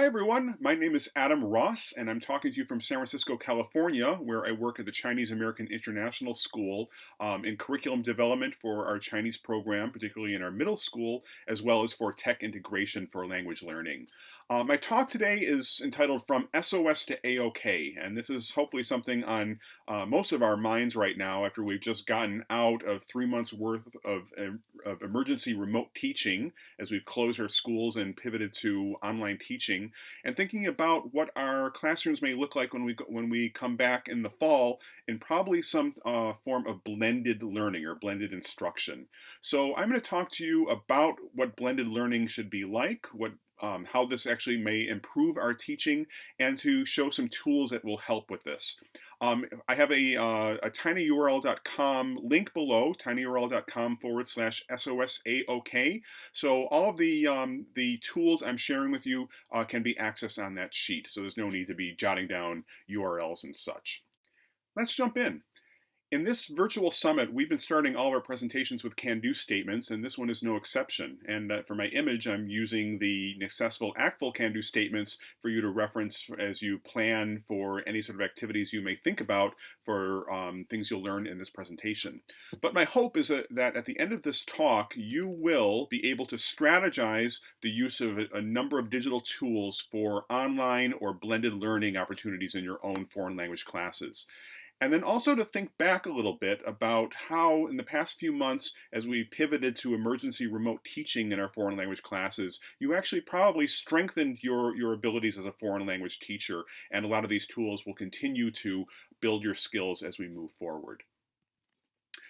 Hi, everyone. My name is Adam Ross, and I'm talking to you from San Francisco, California, where I work at the Chinese American International School in curriculum development for our Chinese program, particularly in our middle school, as well as for tech integration for language learning. My talk today is entitled From SOS to AOK, and this is hopefully something on most of our minds right now after we've just gotten out of 3 months worth of emergency remote teaching as we've closed our schools and pivoted to online teaching, and thinking about what our classrooms may look like when we come back in the fall in probably some form of blended learning or blended instruction. So I'm going to talk to you about what blended learning should be like, how this actually may improve our teaching, and to show some tools that will help with this. I have a tinyurl.com link below, tinyurl.com/SOSAOK. So all of the tools I'm sharing with you can be accessed on that sheet. So there's no need to be jotting down URLs and such. Let's jump in. In this virtual summit, we've been starting all of our presentations with can-do statements, and this one is no exception. And for my image, I'm using the successful ACTFL can-do statements for you to reference as you plan for any sort of activities you may think about for things you'll learn in this presentation. But my hope is that at the end of this talk, you will be able to strategize the use of a number of digital tools for online or blended learning opportunities in your own foreign language classes. And then also to think back a little bit about how in the past few months, as we pivoted to emergency remote teaching in our foreign language classes, you actually probably strengthened your abilities as a foreign language teacher. And a lot of these tools will continue to build your skills as we move forward.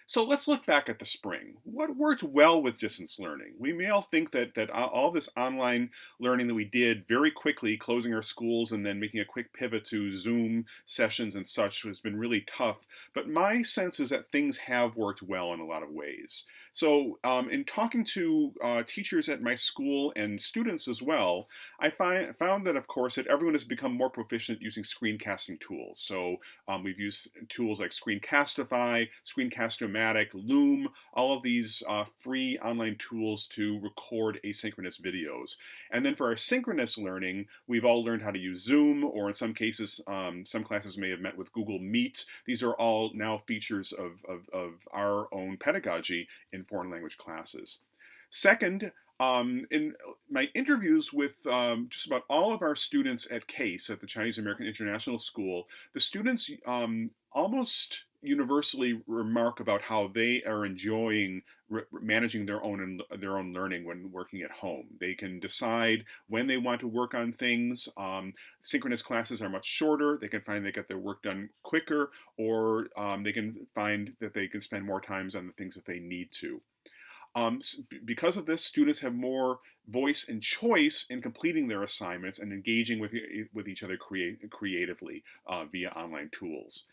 So let's look back at the spring. What worked well with distance learning? We may all think that all this online learning that we did very quickly, closing our schools and then making a quick pivot to Zoom sessions and such, has been really tough. But my sense is that things have worked well in a lot of ways. So in talking to teachers at my school and students as well, I found that, of course, that everyone has become more proficient using screencasting tools. So we've used tools like Screencastify, Screencast-O-Matic, Loom, all of these free online tools to record asynchronous videos. And then for our synchronous learning, we've all learned how to use Zoom, or in some cases, some classes may have met with Google Meet. These are all now features of our own pedagogy in foreign language classes. Second, in my interviews with just about all of our students at CASE, at the Chinese American International School, the students almost universally remark about how they are enjoying managing their own learning when working at home. They can decide when they want to work on things. Synchronous classes are much shorter. They can find they get their work done quicker, or they can find that they can spend more time on the things that they need to. Because of this, students have more voice and choice in completing their assignments and engaging with each other creatively via online tools.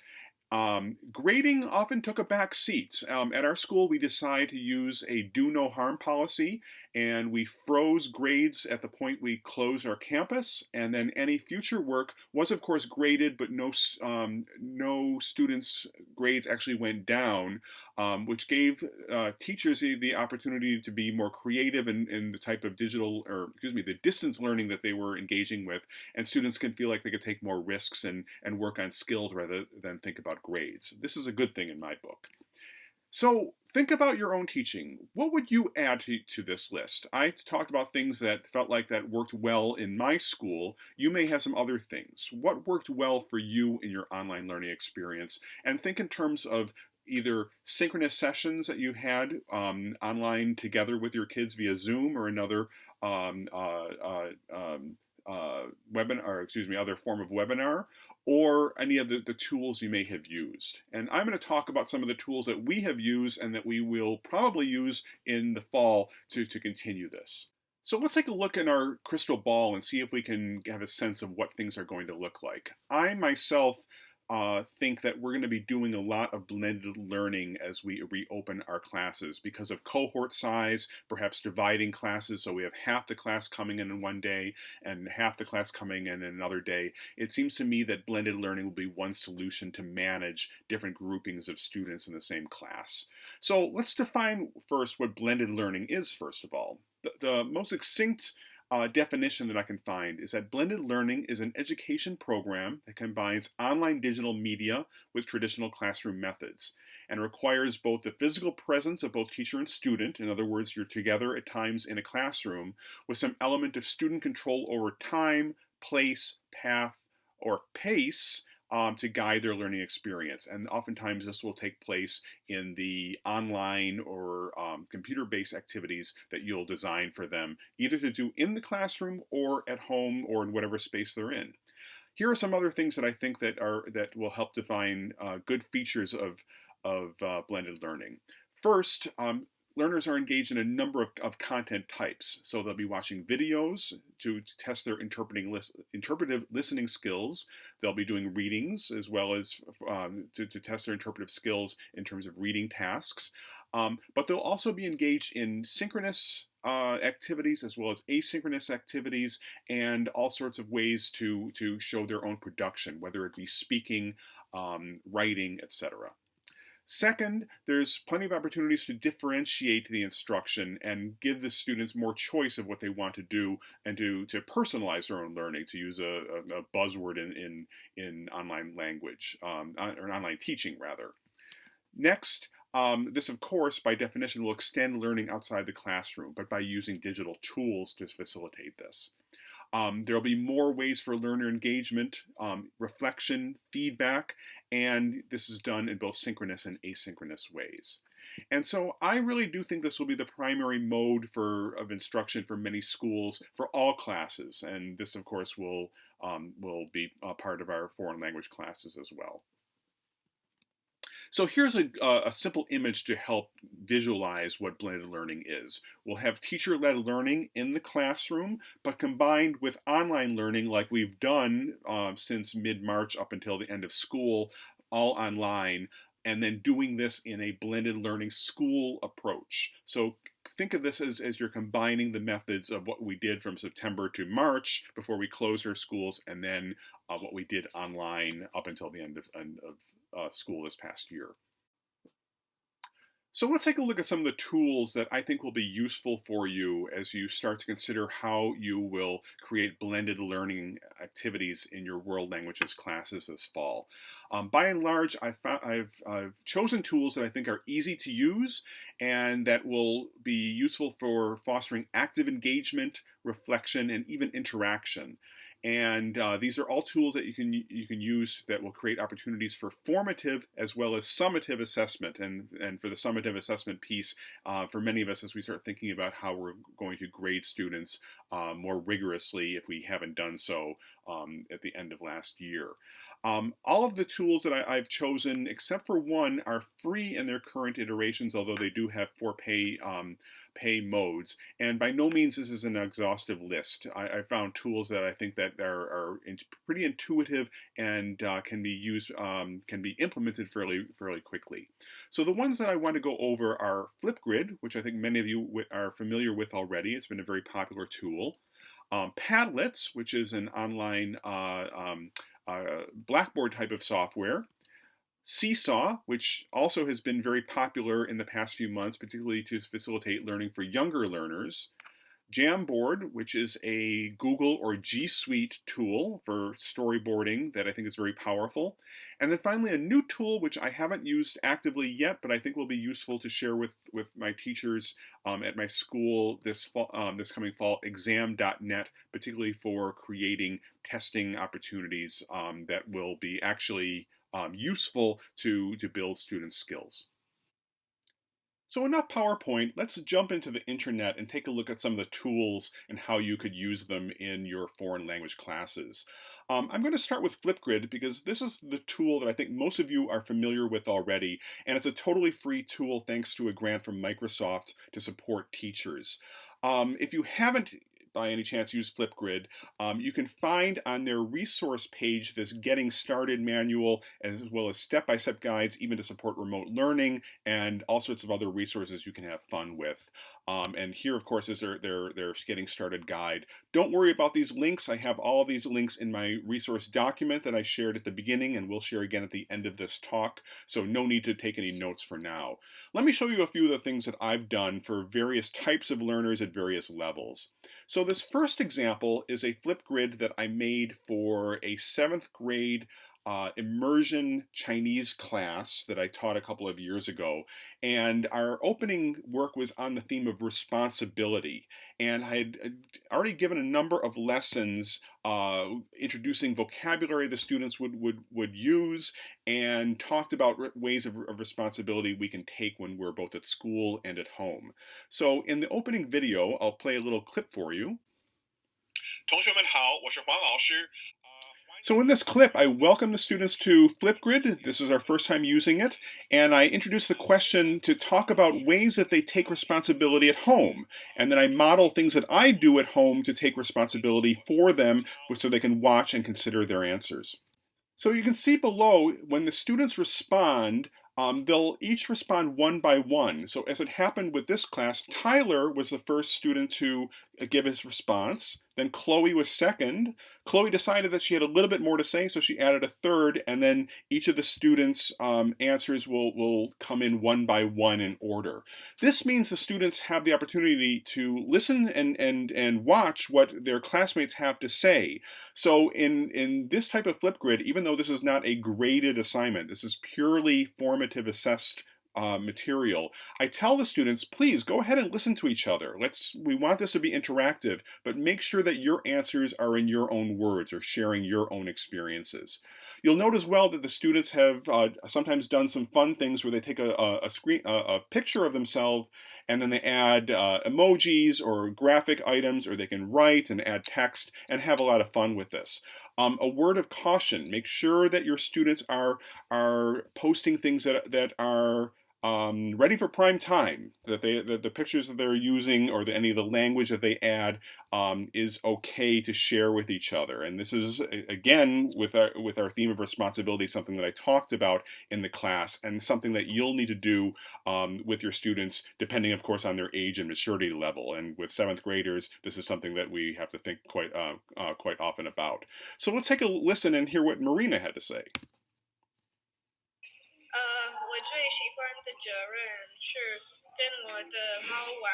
Grading often took a back seat. At our school, we decided to use a do no harm policy, and we froze grades at the point we closed our campus. And then any future work was, of course, graded, but no students' grades actually went down, which gave teachers the opportunity to be more creative in the type of the distance learning that they were engaging with, and students can feel like they could take more risks and work on skills rather than think about grades. This is a good thing in my book. So think about your own teaching. What would you add to this list? I talked about things that felt like that worked well in my school. You may have some other things. What worked well for you in your online learning experience? And think in terms of either synchronous sessions that you had online together with your kids via Zoom or another other form of webinar, or any of the tools you may have used. And I'm going to talk about some of the tools that we have used and that we will probably use in the fall to continue this. So let's take a look in our crystal ball and see if we can have a sense of what things are going to look like. I myself think that we're going to be doing a lot of blended learning as we reopen our classes because of cohort size, perhaps dividing classes so we have half the class coming in one day and half the class coming in another day. It seems to me that blended learning will be one solution to manage different groupings of students in the same class. So let's define first what blended learning is, first of all. The most succinct definition that I can find is that blended learning is an education program that combines online digital media with traditional classroom methods and requires both the physical presence of both teacher and student. In other words, you're together at times in a classroom with some element of student control over time, place, path, or pace to guide their learning experience. And oftentimes this will take place in the online or computer-based activities that you'll design for them, either to do in the classroom or at home or in whatever space they're in. Here are some other things that I think that will help define good features of blended learning. First, learners are engaged in a number of content types. So they'll be watching videos to test their interpretive listening skills. They'll be doing readings as well as to test their interpretive skills in terms of reading tasks. But they'll also be engaged in synchronous activities as well as asynchronous activities and all sorts of ways to show their own production, whether it be speaking, writing, etc. Second, there's plenty of opportunities to differentiate the instruction and give the students more choice of what they want to do and to personalize their own learning, to use a buzzword in online language, or online teaching rather. Next, this of course by definition will extend learning outside the classroom, but by using digital tools to facilitate this. There will be more ways for learner engagement, reflection, feedback, and this is done in both synchronous and asynchronous ways. And so I really do think this will be the primary mode of instruction for many schools for all classes, and this of course will be a part of our foreign language classes as well. So here's a simple image to help visualize what blended learning is. We'll have teacher-led learning in the classroom, but combined with online learning like we've done since mid-March up until the end of school, all online, and then doing this in a blended learning school approach. So think of this as you're combining the methods of what we did from September to March before we closed our schools, and then what we did online up until the end of school this past year. So let's take a look at some of the tools that I think will be useful for you as you start to consider how you will create blended learning activities in your world languages classes this fall. By and large, I've chosen tools that I think are easy to use and that will be useful for fostering active engagement, reflection, and even interaction. And these are all tools that you can use that will create opportunities for formative as well as summative assessment. And for the summative assessment piece, for many of us as we start thinking about how we're going to grade students more rigorously if we haven't done so at the end of last year. All of the tools that I've chosen, except for one, are free in their current iterations, although they do have pay modes. And by no means this is an exhaustive list. I found tools that I think that are pretty intuitive and can be implemented fairly quickly. So the ones that I want to go over are Flipgrid, which I think many of you are familiar with already. It's been a very popular tool. Padlet, which is an online Blackboard type of software. Seesaw, which also has been very popular in the past few months, particularly to facilitate learning for younger learners. Jamboard, which is a Google or G Suite tool for storyboarding that I think is very powerful. And then finally a new tool which I haven't used actively yet, but I think will be useful to share with my teachers at my school this coming fall, exam.net, particularly for creating testing opportunities that will be actually useful to build student skills. So enough PowerPoint, let's jump into the internet and take a look at some of the tools and how you could use them in your foreign language classes. I'm going to start with Flipgrid because this is the tool that I think most of you are familiar with already, and it's a totally free tool thanks to a grant from Microsoft to support teachers. If you haven't by any chance use Flipgrid, you can find on their resource page this Getting Started manual as well as step-by-step guides even to support remote learning and all sorts of other resources you can have fun with. And here, of course, is their Getting Started guide. Don't worry about these links. I have all of these links in my resource document that I shared at the beginning and will share again at the end of this talk, so no need to take any notes for now. Let me show you a few of the things that I've done for various types of learners at various levels. So So this first example is a Flipgrid that I made for a 7th grade immersion Chinese class that I taught a couple of years ago. And our opening work was on the theme of responsibility. And I had already given a number of lessons introducing vocabulary the students would use, and talked about ways of responsibility we can take when we're both at school and at home. So in the opening video, I'll play a little clip for you. 同学们好，我是黄老师。So in this clip, I welcome the students to Flipgrid. This is our first time using it. And I introduce the question to talk about ways that they take responsibility at home. And then I model things that I do at home to take responsibility for them so they can watch and consider their answers. So you can see below, when the students respond, they'll each respond one by one. So as it happened with this class, Tyler was the first student to give his response. Then Chloe was second. Chloe decided that she had a little bit more to say, so she added a third, and then each of the students' answers will come in one by one in order. This means the students have the opportunity to listen and watch what their classmates have to say. So in this type of Flipgrid, even though this is not a graded assignment, this is purely formative assessed material, I tell the students, please go ahead and listen to each other. We want this to be interactive, but make sure that your answers are in your own words or sharing your own experiences. You'll note as well that the students have sometimes done some fun things where they take a picture of themselves and then they add emojis or graphic items, or they can write and add text and have a lot of fun with this. A word of caution: make sure that your students are posting things that are ready for prime time, that the pictures that they're using or any of the language that they add is okay to share with each other. And this is, again, with our theme of responsibility, something that I talked about in the class, and something that you'll need to do with your students, depending, of course, on their age and maturity level. And with 7th graders, this is something that we have to think quite often about. So let's take a listen and hear what Marina had to say. 我最喜欢的责任是跟我的猫玩。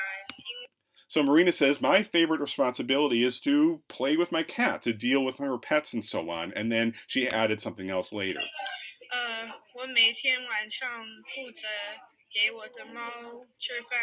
So Marina says, my favorite responsibility is to play with my cat, to deal with her pets and so on. And then she added something else later. 我每天晚上负责给我的猫吃饭。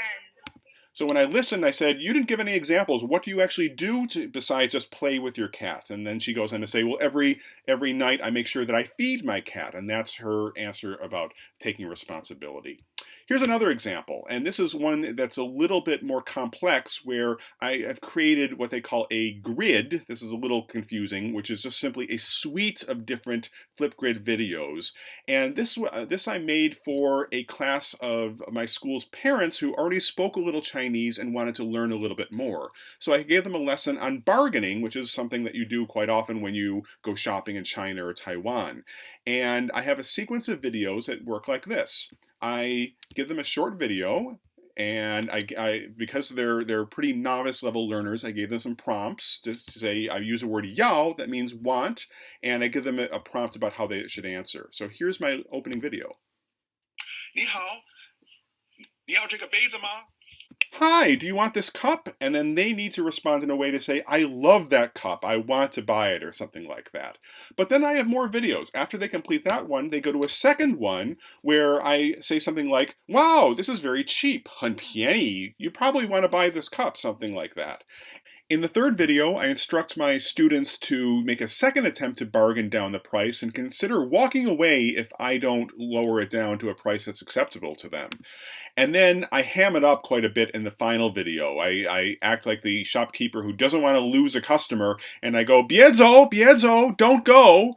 So when I listened, I said, you didn't give any examples. What do you actually do besides just play with your cat? And then she goes on to say, well, every night I make sure that I feed my cat. And that's her answer about taking responsibility. Here's another example, and this is one that's a little bit more complex, where I have created what they call a grid. This is a little confusing, which is just simply a suite of different Flipgrid videos. And this I made for a class of my school's parents who already spoke a little Chinese and wanted to learn a little bit more. So I gave them a lesson on bargaining, which is something that you do quite often when you go shopping in China or Taiwan. And I have a sequence of videos that work like this. I give them a short video, and I because they're pretty novice level learners, I gave them some prompts to say, I use the word yao, that means want, and I give them a prompt about how they should answer. So here's my opening video. 你好，你要这个杯子吗? Hi, do you want this cup? And then they need to respond in a way to say, I love that cup, I want to buy it, or something like that. But then I have more videos. After they complete that one, they go to a second one where I say something like, wow, this is very cheap, 很便宜, you probably want to buy this cup, something like that. In the third video, I instruct my students to make a second attempt to bargain down the price and consider walking away if I don't lower it down to a price that's acceptable to them. And then I ham it up quite a bit in the final video. I act like the shopkeeper who doesn't want to lose a customer, and I go, 别走, 别走, don't go,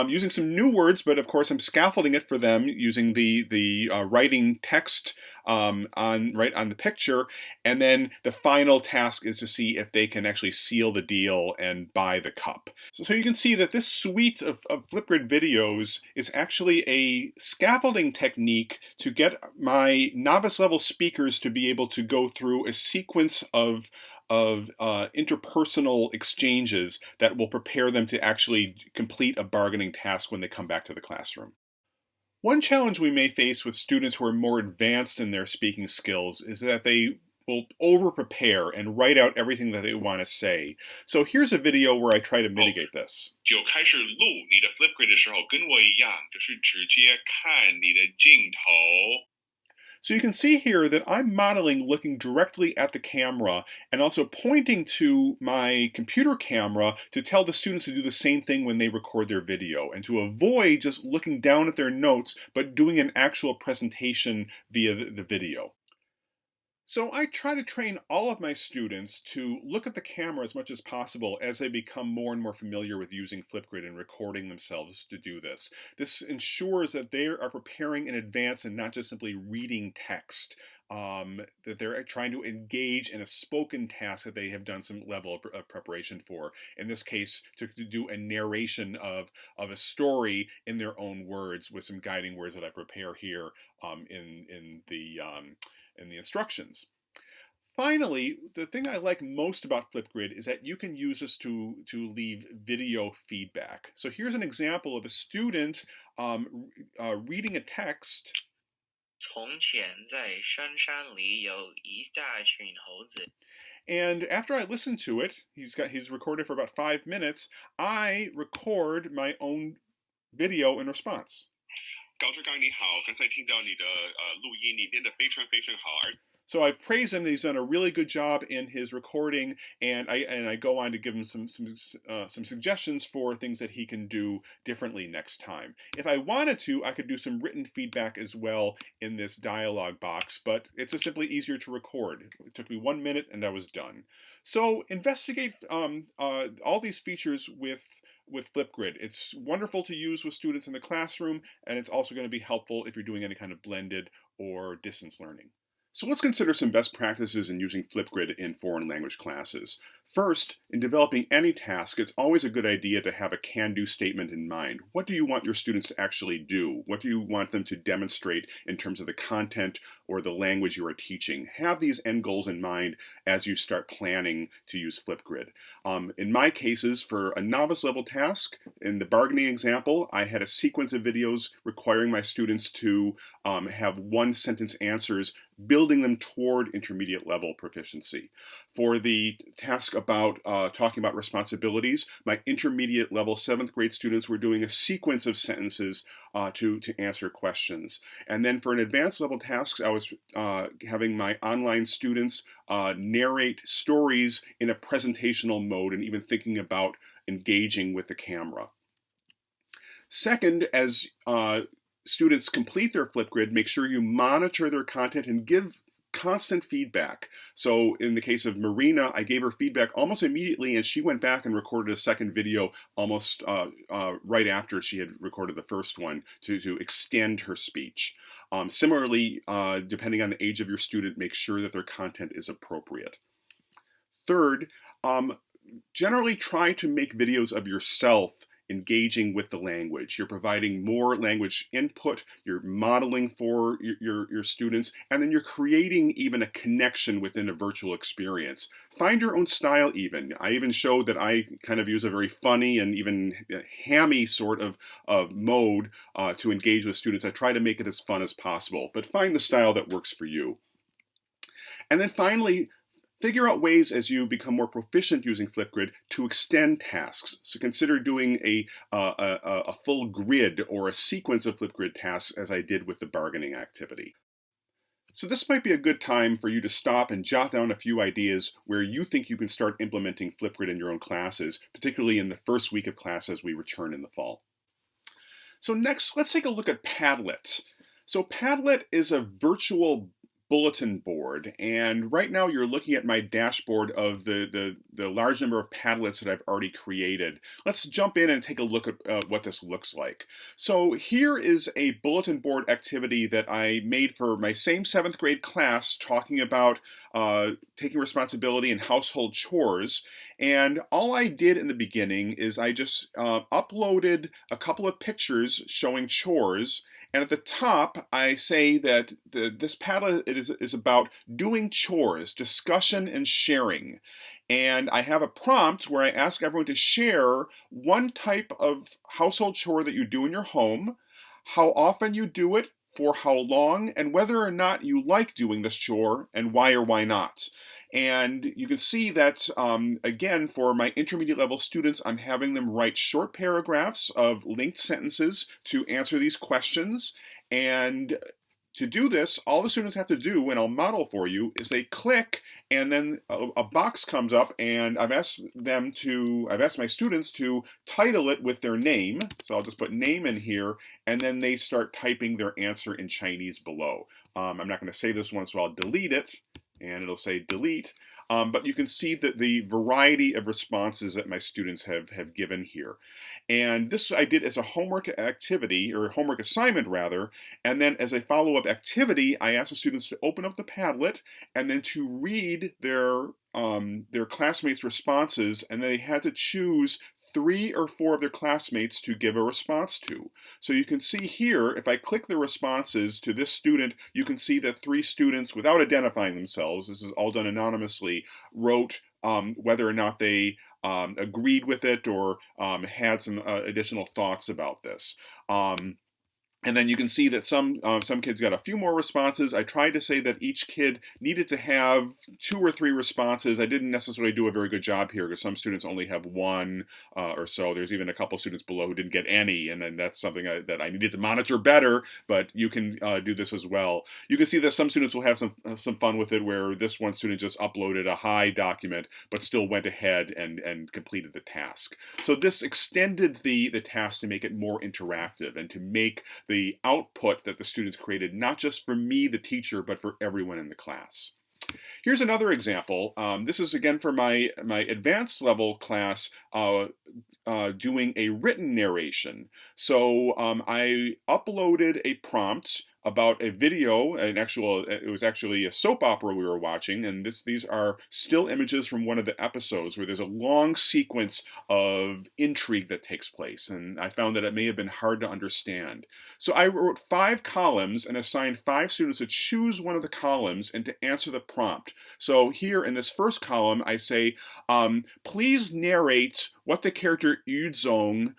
using some new words, but of course I'm scaffolding it for them using the writing text right on the picture. And then the final task is to see if they can actually seal the deal and buy the cup. So you can see that this suite of Flipgrid videos is actually a scaffolding technique to get my novice level speakers to be able to go through a sequence of interpersonal exchanges that will prepare them to actually complete a bargaining task when they come back to the classroom. One challenge we may face with students who are more advanced in their speaking skills is that they will over-prepare and write out everything that they want to say. So here's a video where I try to mitigate this. 就开始录你的 Flipgrid 的时候，跟我一样，就是直接看你的镜头。So you can see here that I'm modeling looking directly at the camera and also pointing to my computer camera to tell the students to do the same thing when they record their video and to avoid just looking down at their notes but doing an actual presentation via the video. So I try to train all of my students to look at the camera as much as possible as they become more and more familiar with using Flipgrid and recording themselves to do this. This ensures that they are preparing in advance and not just simply reading text, that they're trying to engage in a spoken task that they have done some level of preparation for. In this case, to do a narration of a story in their own words with some guiding words that I prepare here in the instructions. Finally, the thing I like most about Flipgrid is that you can use this to leave video feedback. So here's an example of a student reading a text. 从前在深山里有一大群猴子。 And after I listen to it, he's recorded for about 5 minutes, I record my own video in response. 高志刚你好，刚才听到你的录音，你念得非常非常好。 So I've praised him that he's done a really good job in his recording, and I go on to give him some suggestions for things that he can do differently next time. If I wanted to, I could do some written feedback as well in this dialog box, but it's just simply easier to record. It took me 1 minute and I was done. So investigate all these features with Flipgrid. It's wonderful to use with students in the classroom, and it's also going to be helpful if you're doing any kind of blended or distance learning. So let's consider some best practices in using Flipgrid in foreign language classes. First, in developing any task, it's always a good idea to have a can-do statement in mind. What do you want your students to actually do? What do you want them to demonstrate in terms of the content or the language you are teaching? Have these end goals in mind as you start planning to use Flipgrid. In my cases, for a novice level task, in the bargaining example, I had a sequence of videos requiring my students to have one-sentence answers, building them toward intermediate level proficiency. For the task about talking about responsibilities, my intermediate level 7th grade students were doing a sequence of sentences to answer questions. And then for an advanced level tasks, I was having my online students narrate stories in a presentational mode and even thinking about engaging with the camera. Second, as students complete their Flipgrid, make sure you monitor their content and give constant feedback. So in the case of Marina, I gave her feedback almost immediately, and she went back and recorded a second video almost right after she had recorded the first one to extend her speech. Similarly, depending on the age of your student, make sure that their content is appropriate. Third, generally try to make videos of yourself engaging with the language. You're providing more language input, you're modeling for your students, and then you're creating even a connection within a virtual experience. Find your own style even. I even showed that I kind of use a very funny and even hammy sort of mode to engage with students. I try to make it as fun as possible, but find the style that works for you. And then finally, figure out ways as you become more proficient using Flipgrid to extend tasks. So consider doing a full grid or a sequence of Flipgrid tasks as I did with the bargaining activity. So this might be a good time for you to stop and jot down a few ideas where you think you can start implementing Flipgrid in your own classes, particularly in the first week of class as we return in the fall. So next, let's take a look at Padlet. So Padlet is a virtual bulletin board, and right now you're looking at my dashboard of the large number of Padlets that I've already created. Let's jump in and take a look at what this looks like. So here is a bulletin board activity that I made for my same 7th grade class talking about taking responsibility in household chores, and all I did in the beginning is I just uploaded a couple of pictures showing chores. And at the top, I say that this Padlet is about doing chores, discussion and sharing. And I have a prompt where I ask everyone to share one type of household chore that you do in your home, how often you do it, for how long, and whether or not you like doing this chore, and why or why not. And you can see that, again, for my intermediate level students, I'm having them write short paragraphs of linked sentences to answer these questions. And to do this, all the students have to do, and I'll model for you, is they click, and then a box comes up, and I've asked my students to title it with their name. So I'll just put name in here, and then they start typing their answer in Chinese below. I'm not going to save this one, so I'll delete it, and it'll say delete. But you can see that the variety of responses that my students have given here. And this I did as a homework activity, or homework assignment rather, and then as a follow-up activity, I asked the students to open up the Padlet and then to read their classmates' responses, and they had to choose 3 or 4 of their classmates to give a response to. So you can see here, if I click the responses to this student, you can see that 3 students, without identifying themselves, this is all done anonymously, wrote whether or not they agreed with it or had some additional thoughts about this. And then you can see that some kids got a few more responses. I tried to say that each kid needed to have 2 or 3 responses. I didn't necessarily do a very good job here because some students only have 1 or so. There's even a couple students below who didn't get any, and then that's something that I needed to monitor better, but you can do this as well. You can see that some students will have some fun with it, where this one student just uploaded a hi document, but still went ahead and completed the task. So this extended the task to make it more interactive and to make the output that the students created, not just for me, the teacher, but for everyone in the class. Here's another example. This is again for my advanced level class doing a written narration. So I uploaded a prompt about a video, it was actually a soap opera we were watching, and these are still images from one of the episodes where there's a long sequence of intrigue that takes place, and I found that it may have been hard to understand. So I wrote 5 columns and assigned 5 students to choose one of the columns and to answer the prompt. So here in this first column, I say, please narrate what the character Yuzong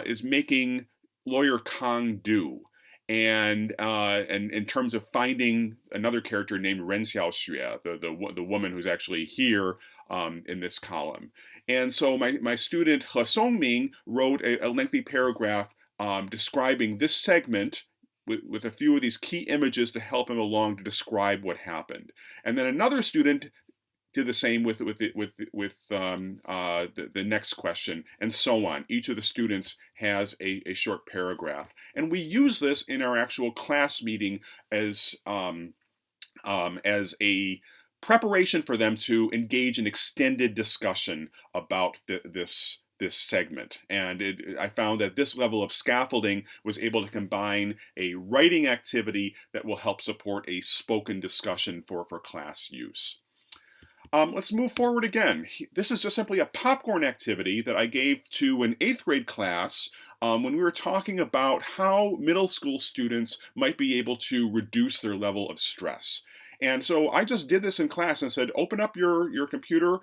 is making Lawyer Kang do. And in terms of finding another character named Ren Xiaoxue, the woman who's actually here in this column. And so my student He Songming wrote a lengthy paragraph describing this segment with a few of these key images to help him along to describe what happened. And then another student did the same with the next question, and so on. Each of the students has a short paragraph, and we use this in our actual class meeting as a preparation for them to engage in extended discussion about this segment. And I found that this level of scaffolding was able to combine a writing activity that will help support a spoken discussion for class use. Let's move forward again. This is just simply a popcorn activity that I gave to an 8th grade class when we were talking about how middle school students might be able to reduce their level of stress. And so I just did this in class and said, open up your computer,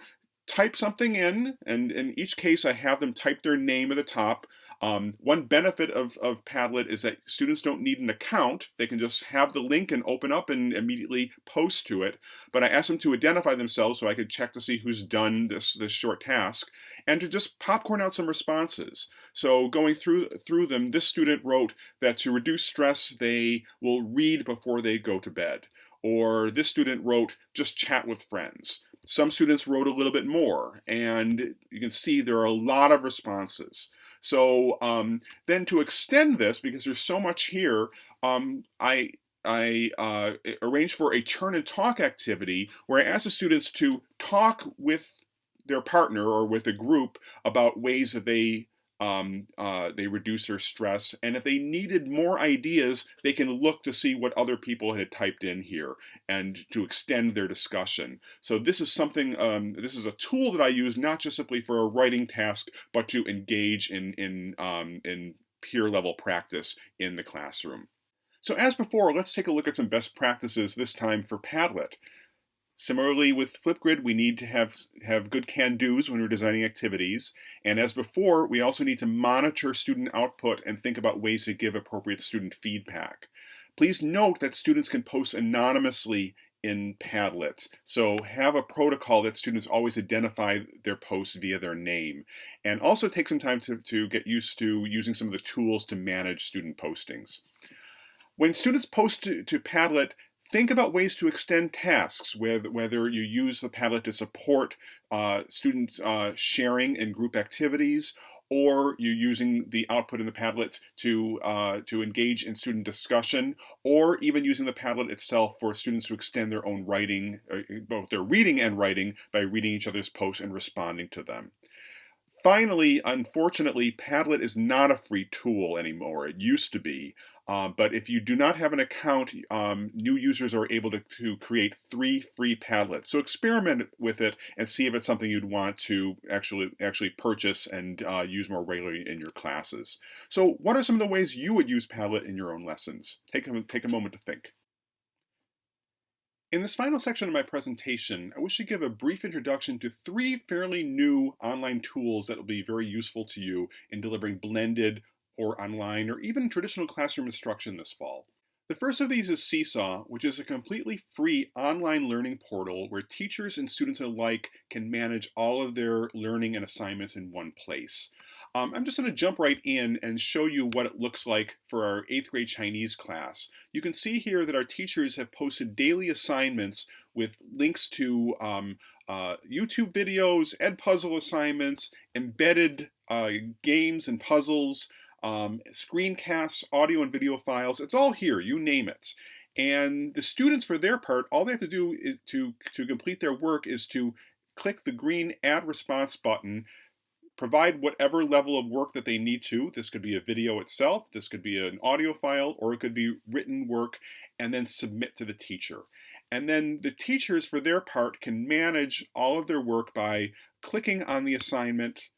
type something in, and in each case I have them type their name at the top. One benefit of Padlet is that students don't need an account. They can just have the link and open up and immediately post to it. But I asked them to identify themselves so I could check to see who's done this short task, and to just popcorn out some responses. So going through them, this student wrote that to reduce stress, they will read before they go to bed. Or this student wrote, just chat with friends. Some students wrote a little bit more, and you can see there are a lot of responses. So then to extend this, because there's so much here, I arranged for a turn and talk activity where I asked the students to talk with their partner or with a group about ways that they reduce their stress, and if they needed more ideas, they can look to see what other people had typed in here and to extend their discussion. So this is something, this is a tool that I use not just simply for a writing task, but to engage in peer level practice in the classroom. So as before, let's take a look at some best practices this time for Padlet. Similarly, with Flipgrid, we need to have good can-dos when we're designing activities. And as before, we also need to monitor student output and think about ways to give appropriate student feedback. Please note that students can post anonymously in Padlet. So have a protocol that students always identify their posts via their name. And also take some time to get used to using some of the tools to manage student postings. When students post to Padlet, think about ways to extend tasks, whether you use the Padlet to support student sharing in group activities, or you're using the output in the Padlet to engage in student discussion, or even using the Padlet itself for students to extend their own writing, both their reading and writing, by reading each other's posts and responding to them. Finally, unfortunately, Padlet is not a free tool anymore. It used to be. But if you do not have an account, new users are able to create 3 free Padlets. So experiment with it and see if it's something you'd want to actually purchase and use more regularly in your classes. So what are some of the ways you would use Padlet in your own lessons? Take a moment to think. In this final section of my presentation, I wish to give a brief introduction to 3 fairly new online tools that will be very useful to you in delivering blended or online or even traditional classroom instruction this fall. The first of these is Seesaw, which is a completely free online learning portal where teachers and students alike can manage all of their learning and assignments in one place. I'm just going to jump right in and show you what it looks like for our 8th grade Chinese class. You can see here that our teachers have posted daily assignments with links to YouTube videos, Edpuzzle assignments, embedded games and puzzles, screencasts, audio and video files. It's all here, you name it. And the students, for their part, all they have to do is to complete their work is to click the green Add Response button, provide whatever level of work that they need to. This could be a video itself, this could be an audio file, or it could be written work, and then submit to the teacher. And then the teachers, for their part, can manage all of their work by clicking on the assignment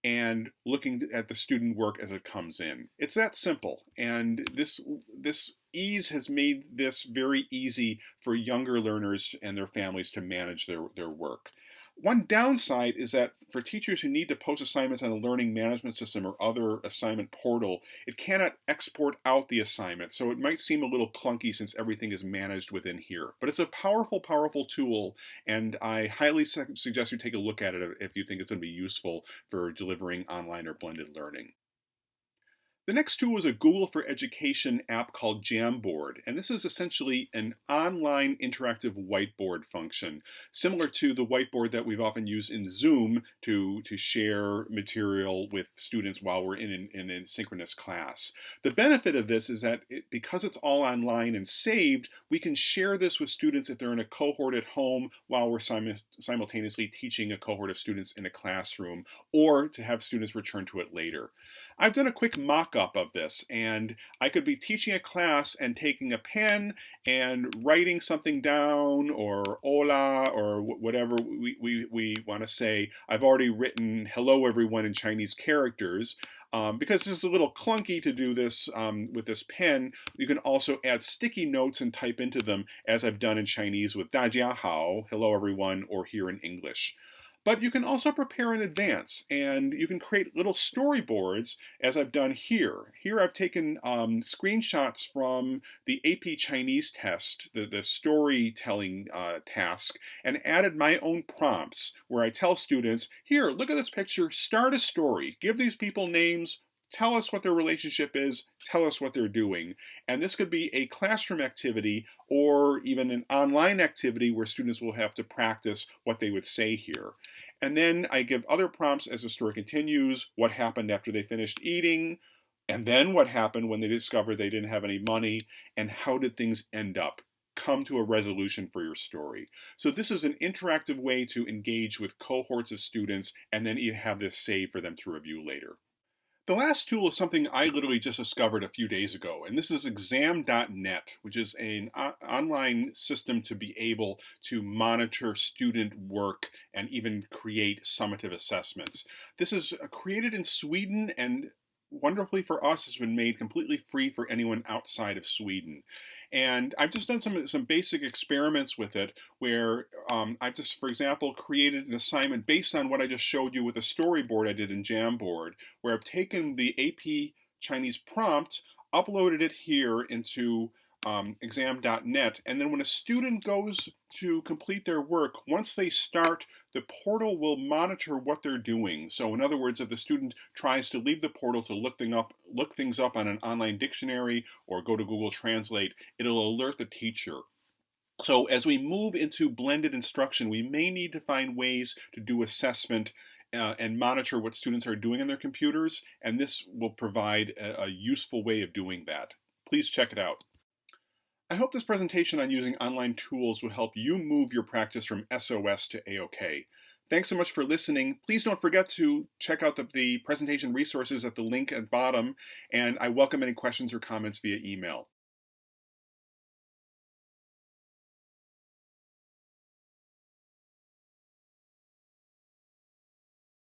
and looking at the student work as it comes in. It's that simple, and this ease has made this very easy for younger learners and their families to manage their work. One downside is that for teachers who need to post assignments on a learning management system or other assignment portal, it cannot export out the assignment, so it might seem a little clunky since everything is managed within here. But it's a powerful, powerful tool, and I highly suggest you take a look at it if you think it's going to be useful for delivering online or blended learning. The next tool is a Google for Education app called Jamboard, and this is essentially an online interactive whiteboard function, similar to the whiteboard that we've often used in Zoom to share material with students while we're in a synchronous class. The benefit of this is that because it's all online and saved, we can share this with students if they're in a cohort at home while we're simultaneously teaching a cohort of students in a classroom, or to have students return to it later. I've done a quick mock-up of this, and I could be teaching a class and taking a pen and writing something down, or hola, or whatever we want to say. I've already written hello everyone in Chinese characters. Because this is a little clunky to do this with this pen, you can also add sticky notes and type into them, as I've done in Chinese with 大家好, hello everyone, or here in English. But you can also prepare in advance, and you can create little storyboards, as I've done here. Here I've taken screenshots from the AP Chinese test, the storytelling task, and added my own prompts, where I tell students, here, look at this picture, start a story, give these people names, tell us what their relationship is, tell us what they're doing. And this could be a classroom activity or even an online activity where students will have to practice what they would say here. And then I give other prompts as the story continues: what happened after they finished eating, and then what happened when they discovered they didn't have any money, and how did things end up? Come to a resolution for your story. So this is an interactive way to engage with cohorts of students, and then you have this saved for them to review later. The last tool is something I literally just discovered a few days ago, and this is exam.net, which is an online system to be able to monitor student work and even create summative assessments. This is created in Sweden, and wonderfully for us, has been made completely free for anyone outside of Sweden. And I've just done some basic experiments with it where I've just, for example, created an assignment based on what I just showed you with a storyboard I did in Jamboard, where I've taken the AP Chinese prompt, uploaded it here into exam.net, and then when a student goes to complete their work, once they start, the portal will monitor what they're doing. So in other words, if the student tries to leave the portal to look things up on an online dictionary or go to Google Translate, it'll alert the teacher. So as we move into blended instruction, we may need to find ways to do assessment and monitor what students are doing on their computers, and this will provide a useful way of doing that. Please check it out. I hope this presentation on using online tools will help you move your practice from SOS to AOK. Thanks so much for listening. Please don't forget to check out the presentation resources at the link at the bottom, and I welcome any questions or comments via email.